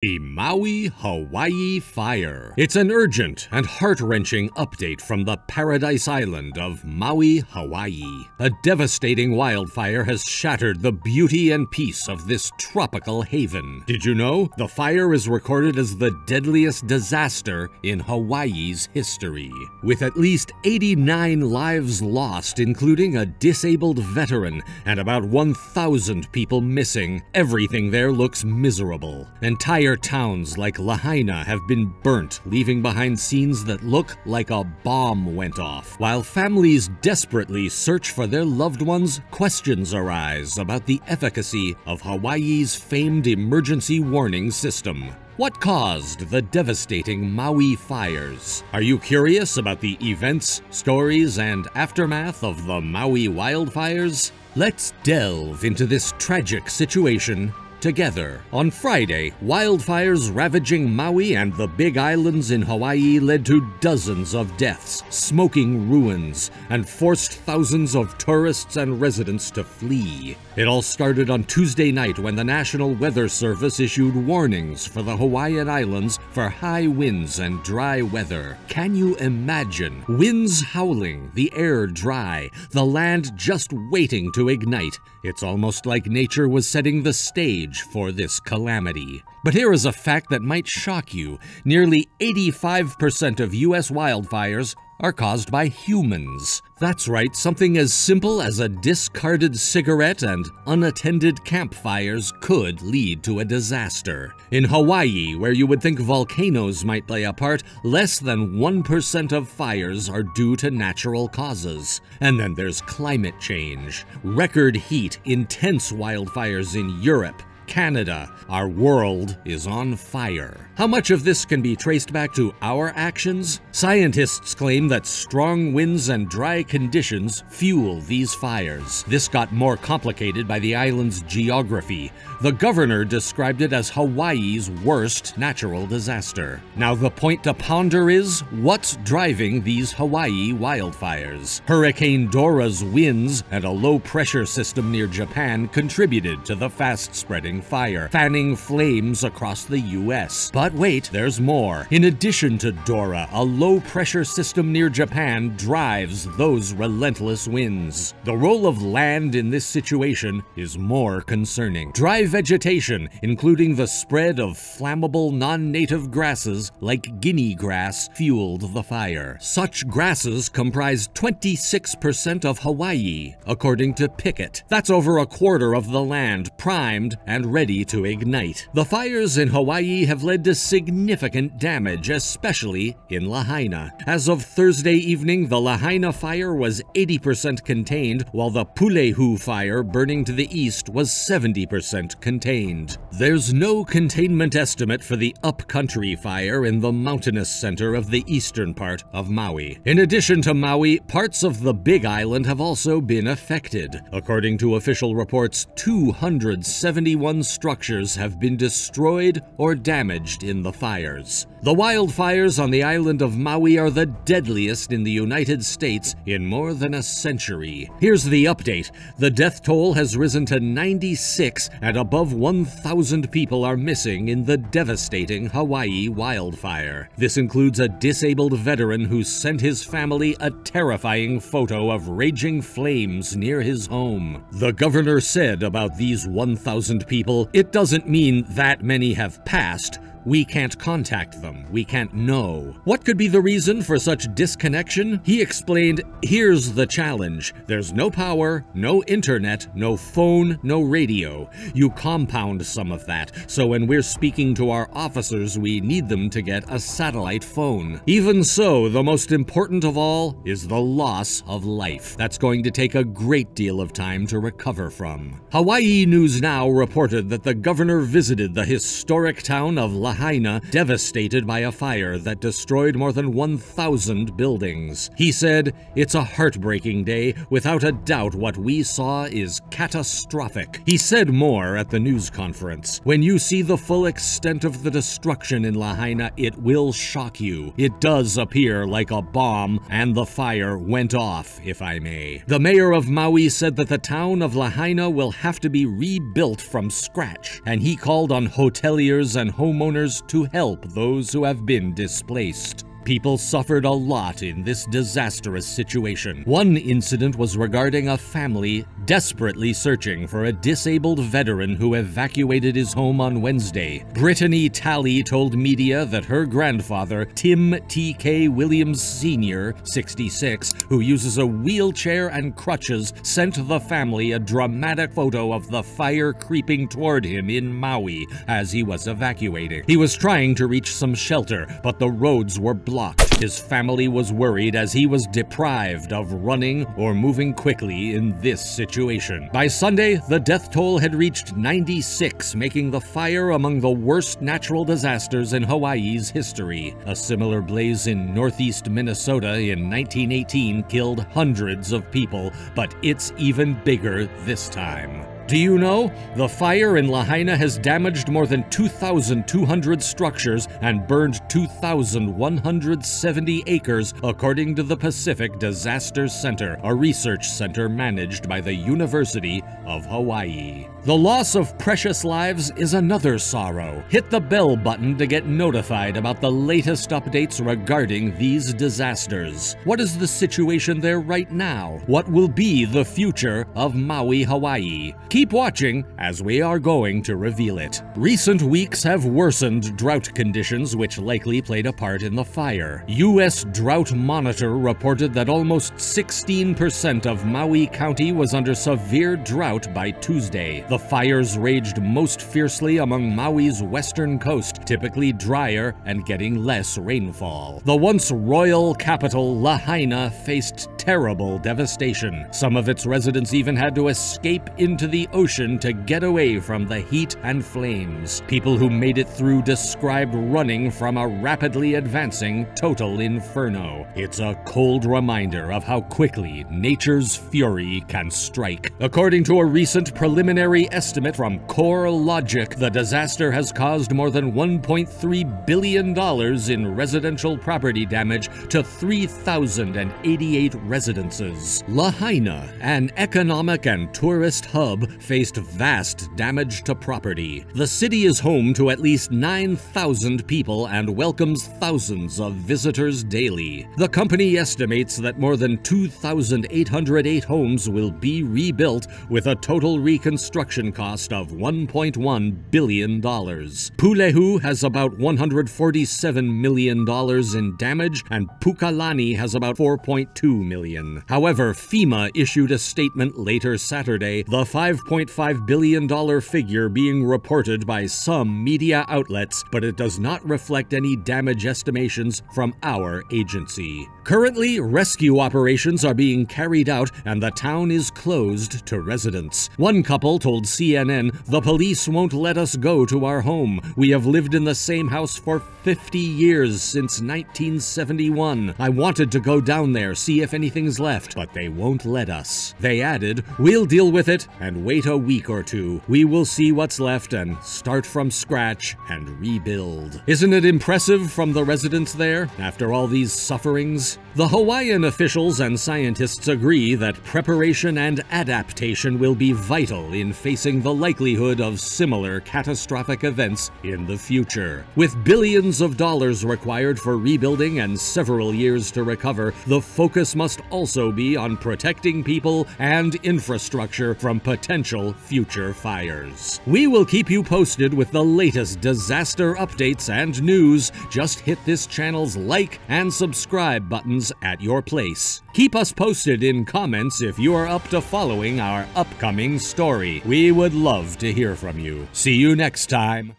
The Maui, Hawaii fire. It's an urgent and heart-wrenching update from the paradise island of Maui, Hawaii. A devastating wildfire has shattered the beauty and peace of this tropical haven. Did you know? The fire is recorded as the deadliest disaster in Hawaii's history, with at least 89 lives lost, including a disabled veteran, and about 1,000 people missing. Everything there looks miserable. Entire towns like Lahaina have been burnt, leaving behind scenes that look like a bomb went off. While families desperately search for their loved ones, questions arise about the efficacy of Hawaii's famed emergency warning system. What caused the devastating Maui fires? Are you curious about the events, stories, and aftermath of the Maui wildfires? Let's delve into this tragic situation together. On Friday, wildfires ravaging Maui and the Big Islands in Hawaii led to dozens of deaths, smoking ruins, and forced thousands of tourists and residents to flee. It all started on Tuesday night when the National Weather Service issued warnings for the Hawaiian Islands for high winds and dry weather. Can you imagine? Winds howling, the air dry, the land just waiting to ignite. It's almost like nature was setting the stage for this calamity. But here is a fact that might shock you. Nearly 85% of U.S. wildfires are caused by humans. That's right, something as simple as a discarded cigarette and unattended campfires could lead to a disaster. In Hawaii, where you would think volcanoes might play a part, less than 1% of fires are due to natural causes. And then there's climate change. Record heat, intense wildfires in Europe, Canada. Our world is on fire. How much of this can be traced back to our actions? Scientists claim that strong winds and dry conditions fuel these fires. This got more complicated by the island's geography. The governor described it as Hawaii's worst natural disaster. Now the point to ponder is, what's driving these Hawaii wildfires? Hurricane Dora's winds and a low-pressure system near Japan contributed to the fast-spreading fire, fanning flames across the U.S. But wait, there's more. In addition to Dora, a low-pressure system near Japan drives those relentless winds. The role of land in this situation is more concerning. Dry vegetation, including the spread of flammable non-native grasses like guinea grass, fueled the fire. Such grasses comprise 26% of Hawaii, according to Pickett. That's over a quarter of the land primed and ready to ignite. The fires in Hawaii have led to significant damage, especially in Lahaina. As of Thursday evening, the Lahaina fire was 80% contained, while the Pulehu fire burning to the east was 70% contained. There's no containment estimate for the upcountry fire in the mountainous center of the eastern part of Maui. In addition to Maui, parts of the Big Island have also been affected. According to official reports, 271 structures have been destroyed or damaged in the fires. The wildfires on the island of Maui are the deadliest in the United States in more than a century. Here's the update. The death toll has risen to 96, and above 1,000 people are missing in the devastating Hawaii wildfire. This includes a disabled veteran who sent his family a terrifying photo of raging flames near his home. The governor said about these 1,000 people, "It doesn't mean that many have passed. We can't contact them. We can't know." What could be the reason for such disconnection? He explained, "Here's the challenge. There's no power, no internet, no phone, no radio. You compound some of that, so when we're speaking to our officers, we need them to get a satellite phone. Even so, the most important of all is the loss of life. That's going to take a great deal of time to recover from." Hawaii News Now reported that the governor visited the historic town of Lahaina devastated by a fire that destroyed more than 1,000 buildings. He said, "It's a heartbreaking day. Without a doubt, what we saw is catastrophic." He said more at the news conference. "When you see the full extent of the destruction in Lahaina, it will shock you. It does appear like a bomb, and the fire went off, if I may." The mayor of Maui said that the town of Lahaina will have to be rebuilt from scratch, and he called on hoteliers and homeowners to help those who have been displaced. People suffered a lot in this disastrous situation. One incident was regarding a family desperately searching for a disabled veteran who evacuated his home on Wednesday. Brittany Talley told media that her grandfather, Tim T.K. Williams Sr., 66, who uses a wheelchair and crutches, sent the family a dramatic photo of the fire creeping toward him in Maui as he was evacuating. He was trying to reach some shelter, but the roads were blocked. His family was worried as he was deprived of running or moving quickly in this situation. By Sunday, the death toll had reached 96, making the fire among the worst natural disasters in Hawaii's history. A similar blaze in northeast Minnesota in 1918 killed hundreds of people, but it's even bigger this time. Do you know? The fire in Lahaina has damaged more than 2,200 structures and burned 2,170 acres, according to the Pacific Disaster Center, a research center managed by the University of Hawaii. The loss of precious lives is another sorrow. Hit the bell button to get notified about the latest updates regarding these disasters. What is the situation there right now? What will be the future of Maui, Hawaii? Keep watching, as we are going to reveal it. Recent weeks have worsened drought conditions, which likely played a part in the fire. U.S. Drought Monitor reported that almost 16% of Maui County was under severe drought by Tuesday. The fires raged most fiercely among Maui's western coast, typically drier and getting less rainfall. The once royal capital, Lahaina, faced terrible devastation. Some of its residents even had to escape into the ocean to get away from the heat and flames. People who made it through described running from a rapidly advancing total inferno. It's a cold reminder of how quickly nature's fury can strike. According to a recent preliminary estimate from Core Logic, the disaster has caused more than $1.3 billion in residential property damage to 3,088 residences. Lahaina, an economic and tourist hub, faced vast damage to property. The city is home to at least 9,000 people and welcomes thousands of visitors daily. The company estimates that more than 2,808 homes will be rebuilt, with a total reconstruction cost of $1.1 billion. Pulehu has about $147 million in damage, and Pukalani has about $4.2 million. However, FEMA issued a statement later Saturday, the $5.5 billion figure being reported by some media outlets, but it does not reflect any damage estimations from our agency. Currently, rescue operations are being carried out and the town is closed to residents. One couple told CNN, "The police won't let us go to our home. We have lived in the same house for 50 years, since 1971. I wanted to go down there, see if anything's left, but they won't let us." They added, "We'll deal with it and wait a week or two. We will see what's left and start from scratch and rebuild." Isn't it impressive from the residents there, after all these sufferings? The Hawaiian officials and scientists agree that preparation and adaptation will be vital in facing the likelihood of similar catastrophic events in the future. With billions of dollars required for rebuilding and several years to recover, the focus must also be on protecting people and infrastructure from potential future fires. We will keep you posted with the latest disaster updates and news. Just hit this channel's like and subscribe buttons at your place. Keep us posted in comments if you are up to following our upcoming story. We would love to hear from you. See you next time.